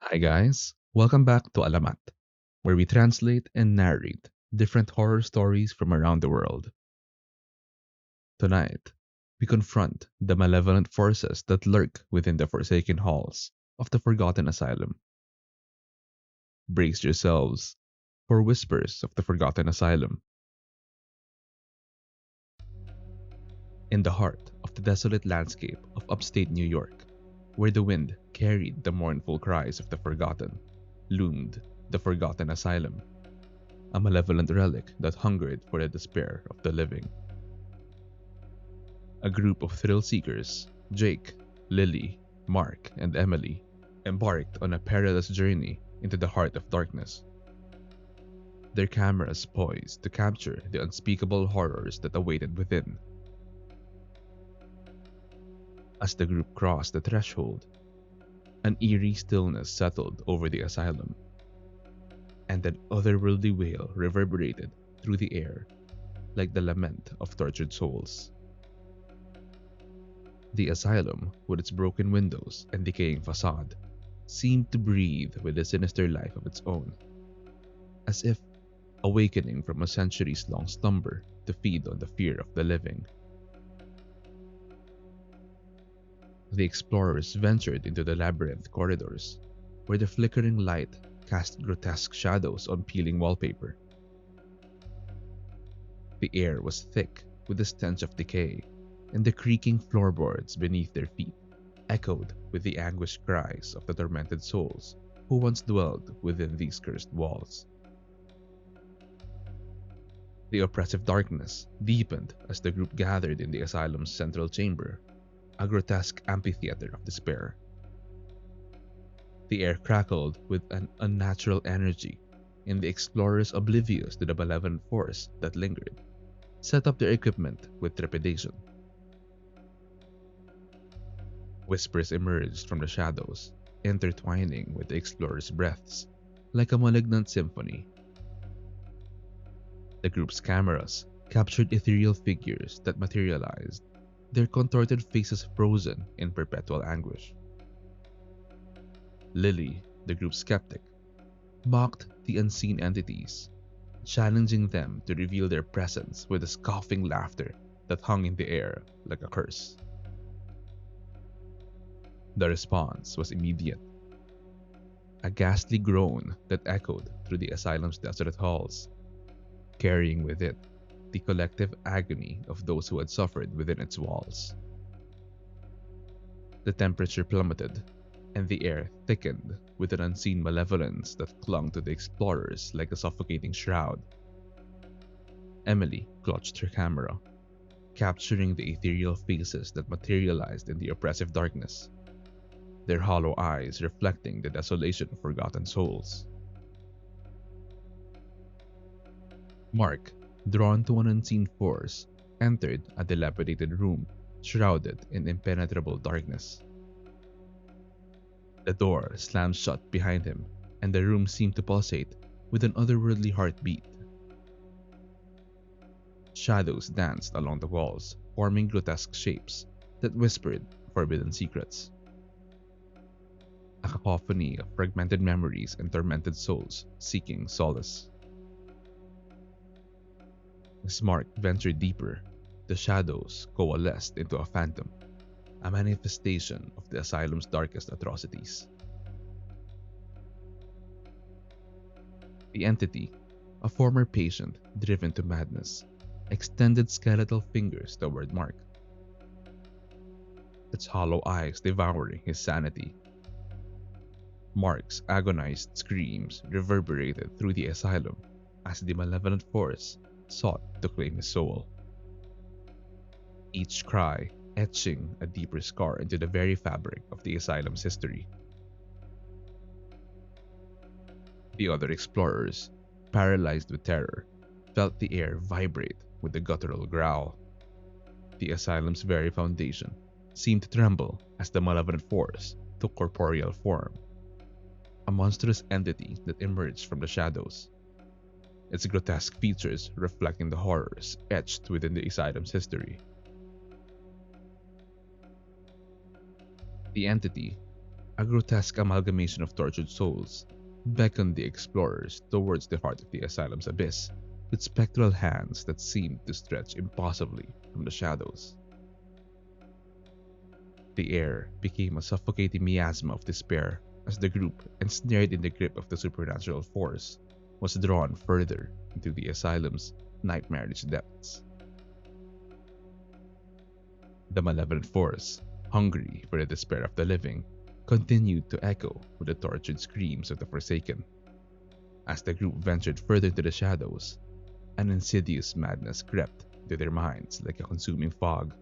Hi guys, welcome back to Alamat, where we translate and narrate different horror stories from around the world. Tonight, we confront the malevolent forces that lurk within the forsaken halls of the Forgotten Asylum. Brace yourselves for whispers of the Forgotten Asylum. In the heart of the desolate landscape of upstate New York, where the wind carried the mournful cries of the forgotten, loomed the Forgotten Asylum, a malevolent relic that hungered for the despair of the living. A group of thrill seekers, Jake, Lily, Mark, and Emily, embarked on a perilous journey into the heart of darkness, their cameras poised to capture the unspeakable horrors that awaited within. As the group crossed the threshold, an eerie stillness settled over the asylum, and an otherworldly wail reverberated through the air like the lament of tortured souls. The asylum, with its broken windows and decaying facade, seemed to breathe with a sinister life of its own, as if awakening from a centuries-long slumber to feed on the fear of the living. The explorers ventured into the labyrinth corridors, where the flickering light cast grotesque shadows on peeling wallpaper. The air was thick with the stench of decay, and the creaking floorboards beneath their feet echoed with the anguished cries of the tormented souls who once dwelled within these cursed walls. The oppressive darkness deepened as the group gathered in the asylum's central chamber, a grotesque amphitheater of despair. The air crackled with an unnatural energy, and the explorers, oblivious to the malevolent force that lingered, set up their equipment with trepidation. Whispers emerged from the shadows, intertwining with the explorers' breaths like a malignant symphony. The group's cameras captured ethereal figures that materialized, their contorted faces frozen in perpetual anguish. Lily, the group's skeptic, mocked the unseen entities, challenging them to reveal their presence with a scoffing laughter that hung in the air like a curse. The response was immediate, a ghastly groan that echoed through the asylum's desolate halls, carrying with it the collective agony of those who had suffered within its walls. The temperature plummeted, and the air thickened with an unseen malevolence that clung to the explorers like a suffocating shroud. Emily clutched her camera, capturing the ethereal faces that materialized in the oppressive darkness, their hollow eyes reflecting the desolation of forgotten souls. Mark, drawn to an unseen force, entered a dilapidated room shrouded in impenetrable darkness. The door slammed shut behind him, and the room seemed to pulsate with an otherworldly heartbeat. Shadows danced along the walls, forming grotesque shapes that whispered forbidden secrets. A cacophony of fragmented memories and tormented souls seeking solace. As Mark ventured deeper, the shadows coalesced into a phantom, a manifestation of the asylum's darkest atrocities. The entity, a former patient driven to madness, extended skeletal fingers toward Mark, its hollow eyes devouring his sanity. Mark's agonized screams reverberated through the asylum as the malevolent force sought to claim his soul. Each cry etching a deeper scar into the very fabric of the asylum's history. The other explorers, paralyzed with terror, felt the air vibrate with the guttural growl. The asylum's very foundation seemed to tremble as the malevolent force took corporeal form, a monstrous entity that emerged from the shadows, its grotesque features reflecting the horrors etched within the asylum's history. The entity, a grotesque amalgamation of tortured souls, beckoned the explorers towards the heart of the asylum's abyss with spectral hands that seemed to stretch impossibly from the shadows. The air became a suffocating miasma of despair as the group, ensnared in the grip of the supernatural force, was drawn further into the asylum's nightmarish depths. The malevolent force, hungry for the despair of the living, continued to echo with the tortured screams of the forsaken. As the group ventured further into the shadows, an insidious madness crept into their minds like a consuming fog.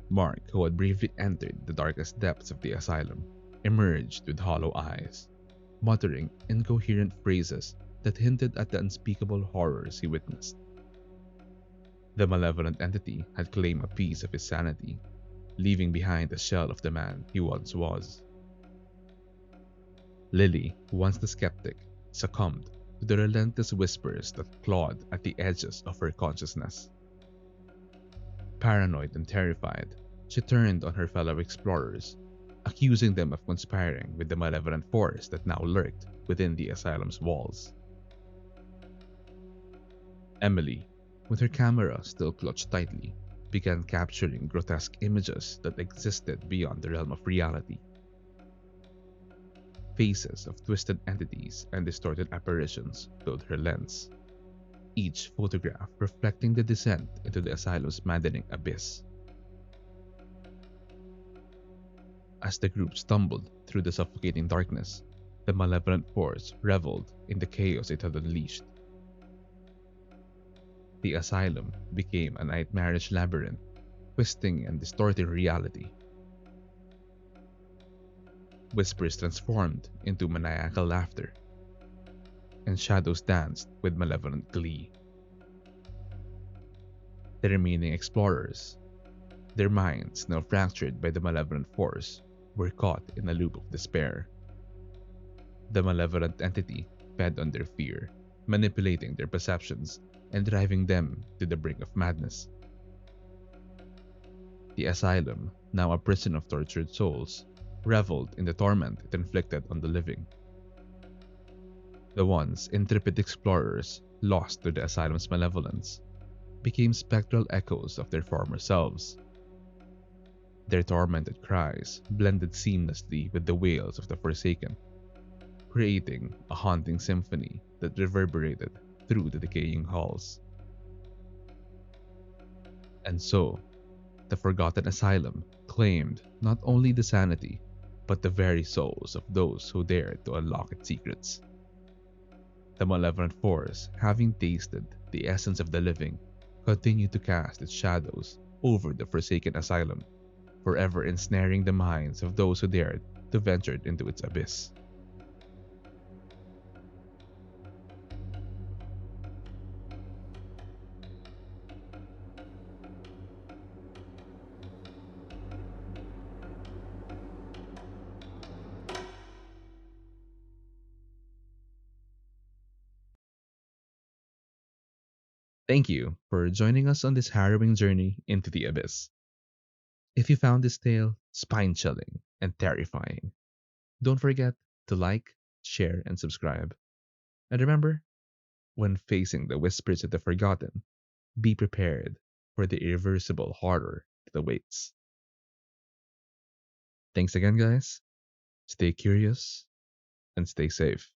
Mark, who had briefly entered the darkest depths of the asylum, emerged with hollow eyes, muttering incoherent phrases that hinted at the unspeakable horrors he witnessed. The malevolent entity had claimed a piece of his sanity, leaving behind the shell of the man he once was. Lily, once the skeptic, succumbed to the relentless whispers that clawed at the edges of her consciousness. Paranoid and terrified, she turned on her fellow explorers, accusing them of conspiring with the malevolent force that now lurked within the asylum's walls. Emily, with her camera still clutched tightly, began capturing grotesque images that existed beyond the realm of reality. Faces of twisted entities and distorted apparitions filled her lens, each photograph reflecting the descent into the asylum's maddening abyss. As the group stumbled through the suffocating darkness, the malevolent force reveled in the chaos it had unleashed. The asylum became a nightmarish labyrinth, twisting and distorting reality. Whispers transformed into maniacal laughter, and shadows danced with malevolent glee. The remaining explorers, their minds now fractured by the malevolent force, were caught in a loop of despair. The malevolent entity fed on their fear, manipulating their perceptions and driving them to the brink of madness. The asylum, now a prison of tortured souls, reveled in the torment it inflicted on the living. The once intrepid explorers, lost to the asylum's malevolence, became spectral echoes of their former selves. Their tormented cries blended seamlessly with the wails of the forsaken, creating a haunting symphony that reverberated through the decaying halls. And so, the Forgotten Asylum claimed not only the sanity, but the very souls of those who dared to unlock its secrets. The malevolent force, having tasted the essence of the living, continued to cast its shadows over the forsaken asylum, forever ensnaring the minds of those who dared to venture into its abyss. Thank you for joining us on this harrowing journey into the abyss. If you found this tale spine chilling and terrifying, don't forget to like, share, and subscribe. And remember, when facing the whispers of the forgotten, be prepared for the irreversible horror that awaits. Thanks again, guys. Stay curious and stay safe.